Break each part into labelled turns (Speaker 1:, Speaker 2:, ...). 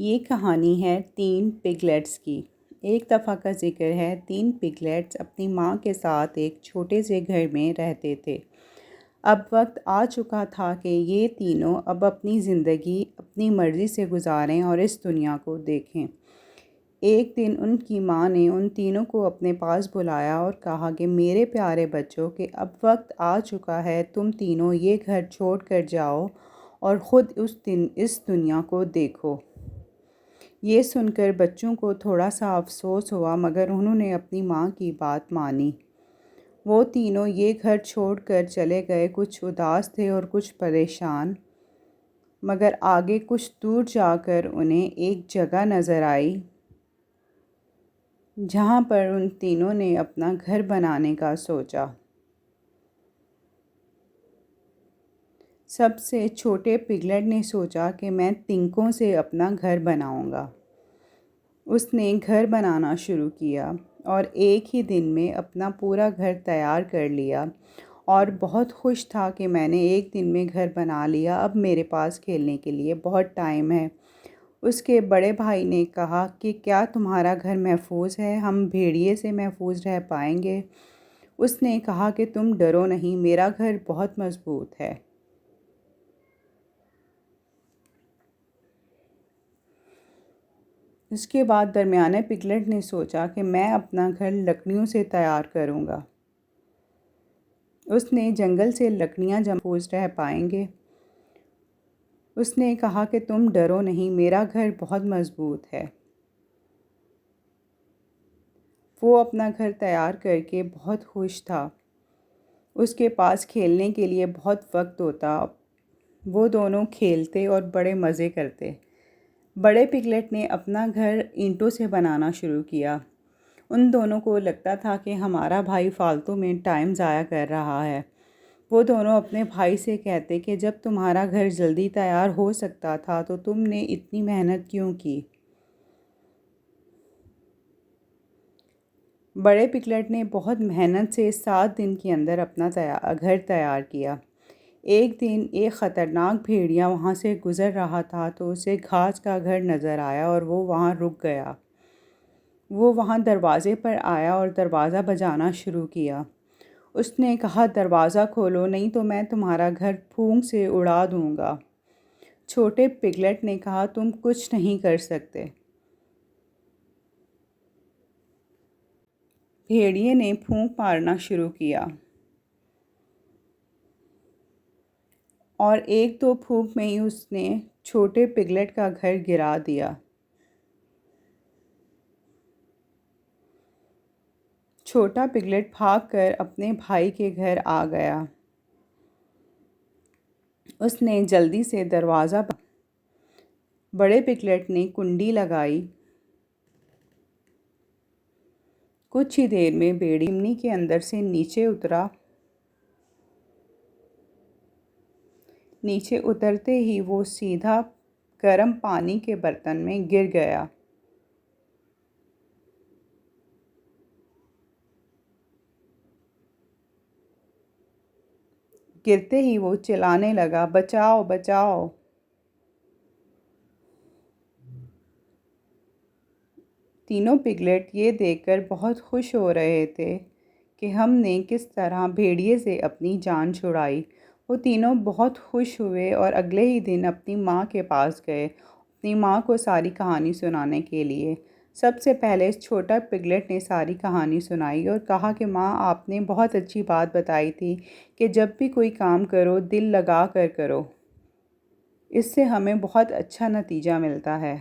Speaker 1: یہ کہانی ہے 3 پگلیٹس کی۔ ایک دفعہ کا ذکر ہے 3 پگلیٹس اپنی ماں کے ساتھ ایک چھوٹے سے گھر میں رہتے تھے۔ اب وقت آ چکا تھا کہ یہ تینوں اب اپنی زندگی اپنی مرضی سے گزاریں اور اس دنیا کو دیکھیں۔ ایک دن ان کی ماں نے ان تینوں کو اپنے پاس بلایا اور کہا کہ میرے پیارے بچوں کہ اب وقت آ چکا ہے، تم تینوں یہ گھر چھوڑ کر جاؤ اور خود اس دنیا کو دیکھو۔ یہ سن کر بچوں کو تھوڑا سا افسوس ہوا، مگر انہوں نے اپنی ماں کی بات مانی۔ وہ تینوں یہ گھر چھوڑ کر چلے گئے، کچھ اداس تھے اور کچھ پریشان۔ مگر آگے کچھ دور جا کر انہیں ایک جگہ نظر آئی جہاں پر ان تینوں نے اپنا گھر بنانے کا سوچا۔ سب سے چھوٹے پگلیٹ نے سوچا کہ میں تنکوں سے اپنا گھر بناؤں گا۔ اس نے گھر بنانا شروع کیا اور ایک ہی دن میں اپنا پورا گھر تیار کر لیا اور بہت خوش تھا کہ میں نے ایک دن میں گھر بنا لیا، اب میرے پاس کھیلنے کے لیے بہت ٹائم ہے۔ اس کے بڑے بھائی نے کہا کہ کیا تمہارا گھر محفوظ ہے؟ ہم بھیڑیے سے محفوظ رہ پائیں گے؟ اس نے کہا کہ تم ڈرو نہیں، میرا گھر بہت مضبوط ہے۔ اس کے بعد درمیانے پگلیٹ نے سوچا کہ میں اپنا گھر لکڑیوں سے تیار کروں گا۔ اس نے جنگل سے لکڑیاں محفوظ رہ پائیں گے۔ اس نے کہا کہ تم ڈرو نہیں، میرا گھر بہت مضبوط ہے۔ وہ اپنا گھر تیار کر کے بہت خوش تھا۔ اس کے پاس کھیلنے کے لیے بہت وقت ہوتا، وہ دونوں کھیلتے اور بڑے مزے کرتے۔ بڑے پگلیٹ نے اپنا گھر اینٹوں سے بنانا شروع کیا۔ ان دونوں کو لگتا تھا کہ ہمارا بھائی فالتو میں ٹائم ضائع کر رہا ہے۔ وہ دونوں اپنے بھائی سے کہتے کہ جب تمہارا گھر جلدی تیار ہو سکتا تھا تو تم نے اتنی محنت کیوں کی؟ بڑے پگلیٹ نے بہت محنت سے 7 دن کے اندر اپنا گھر تیار کیا۔ ایک دن ایک خطرناک بھیڑیا وہاں سے گزر رہا تھا تو اسے گھاس کا گھر نظر آیا اور وہ وہاں رک گیا۔ وہ وہاں دروازے پر آیا اور دروازہ بجانا شروع کیا۔ اس نے کہا دروازہ کھولو، نہیں تو میں تمہارا گھر پھونک سے اڑا دوں گا۔ چھوٹے پگلیٹ نے کہا تم کچھ نہیں کر سکتے۔ بھیڑیے نے پھونک مارنا شروع کیا اور ایک دو پھونک میں ہی اس نے چھوٹے پگلیٹ کا گھر گرا دیا۔ چھوٹا پگلیٹ بھاگ کر اپنے بھائی کے گھر آ گیا۔ اس نے جلدی سے دروازہ بڑے پگلیٹ نے کنڈی لگائی۔ کچھ ہی دیر میں بھیڑیا چمنی کے اندر سے نیچے اترا۔ نیچے اترتے ہی وہ سیدھا گرم پانی کے برتن میں گر گیا۔ گرتے ہی وہ چلانے لگا، بچاؤ بچاؤ۔ تینوں پگلیٹ یہ دیکھ کر بہت خوش ہو رہے تھے کہ ہم نے کس طرح بھیڑیے سے اپنی جان چھڑائی۔ وہ تینوں بہت خوش ہوئے اور اگلے ہی دن اپنی ماں کے پاس گئے، اپنی ماں کو ساری کہانی سنانے کے لیے۔ سب سے پہلے چھوٹا پگلیٹ نے ساری کہانی سنائی اور کہا کہ ماں، آپ نے بہت اچھی بات بتائی تھی کہ جب بھی کوئی کام کرو دل لگا کر کرو، اس سے ہمیں بہت اچھا نتیجہ ملتا ہے۔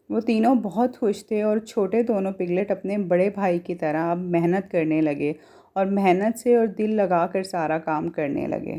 Speaker 1: وہ تینوں بہت خوش تھے اور چھوٹے دونوں پگلیٹ اپنے بڑے بھائی کی طرح اب محنت کرنے لگے اور محنت سے اور دل لگا کر سارا کام کرنے لگے۔